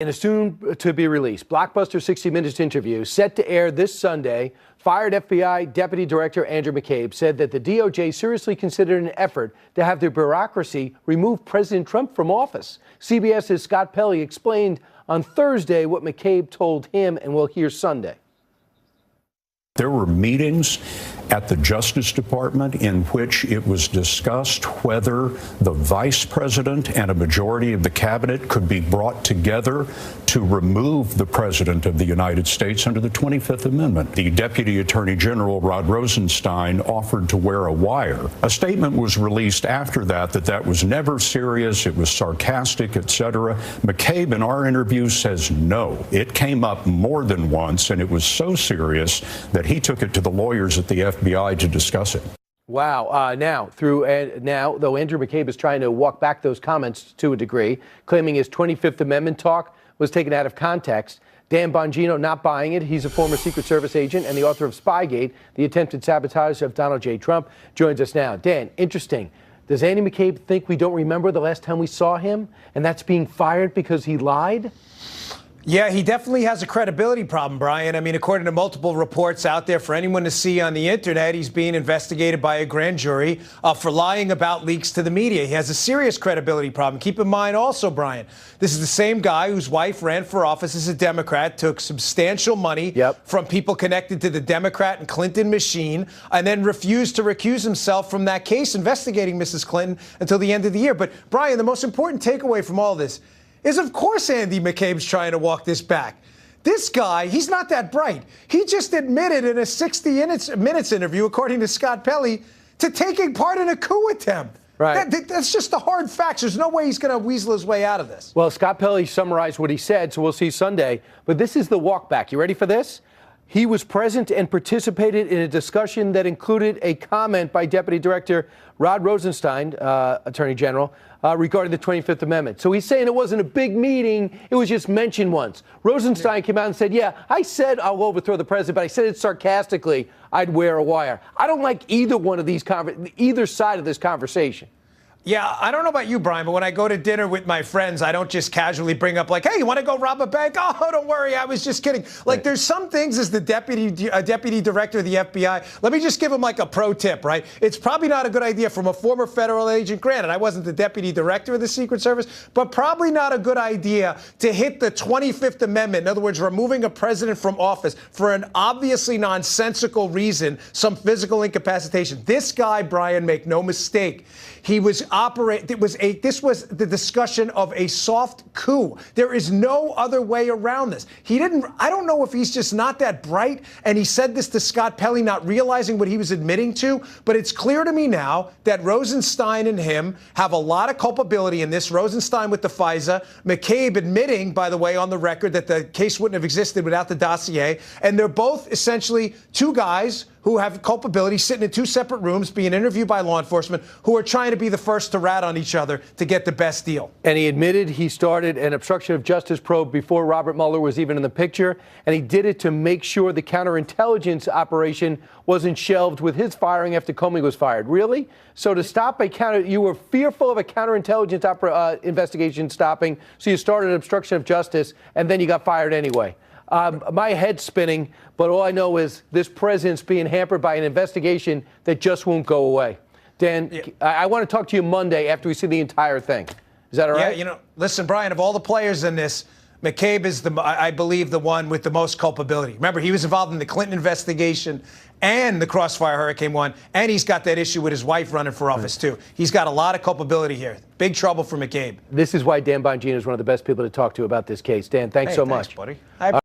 In a soon-to-be-released blockbuster 60 Minutes interview set to air this Sunday, fired FBI Deputy Director Andrew McCabe said that the DOJ seriously considered an effort to have the bureaucracy remove President Trump from office. CBS's Scott Pelley explained on Thursday what McCabe told him, and we'll hear Sunday. There were meetings at the Justice Department in which it was discussed whether the vice president and a majority of the cabinet could be brought together to remove the president of the United States under the 25th Amendment. The Deputy Attorney General, Rod Rosenstein, offered to wear a wire. A statement was released after that was never serious, it was sarcastic, etc. McCabe, in our interview, says no. It came up more than once, and it was so serious that he took it to the lawyers at the FBI to discuss it. Wow. Now, though Andrew McCabe is trying to walk back those comments to a degree, claiming his 25th Amendment talk was taken out of context, Dan Bongino not buying it. He's a former Secret Service agent and the author of Spygate, the attempted sabotage of Donald J. Trump, joins us now. Dan, interesting. Does Andy McCabe think we don't remember the last time we saw him, and that's being fired because he lied? Yeah, he definitely has a credibility problem, Brian. I mean, according to multiple reports out there for anyone to see on the internet, he's being investigated by a grand jury for lying about leaks to the media. He has a serious credibility problem. Keep in mind also, Brian, this is the same guy whose wife ran for office as a Democrat, took substantial money from people connected to the Democrat and Clinton machine, and then refused to recuse himself from that case investigating Mrs. Clinton until the end of the year. But, Brian, the most important takeaway from all this is, of course, Andy McCabe's trying to walk this back. This guy, he's not that bright. He just admitted in a 60 Minutes interview, according to Scott Pelley, to taking part in a coup attempt. Right. That's just the hard facts. There's no way he's going to weasel his way out of this. Well, Scott Pelley summarized what he said, so we'll see Sunday. But this is the walk back. You ready for this? He was present and participated in a discussion that included a comment by Deputy Director Rod Rosenstein, Attorney General, regarding the 25th Amendment. So he's saying it wasn't a big meeting. It was just mentioned once. Rosenstein came out and said, yeah, I said I'll overthrow the president, but I said it sarcastically. I'd wear a wire. I don't like either side of this conversation. Yeah, I don't know about you, Brian, but when I go to dinner with my friends, I don't just casually bring up like, hey, you want to go rob a bank? Oh, don't worry, I was just kidding. Like, there's some things as the deputy director of the FBI. Let me just give him like a pro tip, right? It's probably not a good idea from a former federal agent. Granted, I wasn't the deputy director of the Secret Service, but probably not a good idea to hit the 25th Amendment. In other words, removing a president from office for an obviously nonsensical reason, some physical incapacitation. This guy, Brian, make no mistake, he was this was the discussion of a soft coup. There is no other way around this. I don't know if he's just not that bright, and he said this to Scott Pelley, not realizing what he was admitting to, but it's clear to me now that Rosenstein and him have a lot of culpability in this. Rosenstein with the FISA, McCabe admitting, by the way, on the record that the case wouldn't have existed without the dossier, and they're both essentially two guys who have culpability sitting in two separate rooms being interviewed by law enforcement who are trying to be the first to rat on each other to get the best deal. And he admitted he started an obstruction of justice probe before Robert Mueller was even in the picture, and he did it to make sure the counterintelligence operation wasn't shelved with his firing after Comey was fired. Really? So to stop you were fearful of a counterintelligence investigation stopping, so you started an obstruction of justice, and then you got fired anyway. My head's spinning, but all I know is this president's being hampered by an investigation that just won't go away. Dan, I want to talk to you Monday after we see the entire thing. Is that all right? Yeah, listen, Brian, of all the players in this, McCabe is, I believe, the one with the most culpability. Remember, he was involved in the Clinton investigation and the Crossfire Hurricane one, and he's got that issue with his wife running for office, too. He's got a lot of culpability here. Big trouble for McCabe. This is why Dan Bongino is one of the best people to talk to about this case. Dan, thanks so much. Buddy.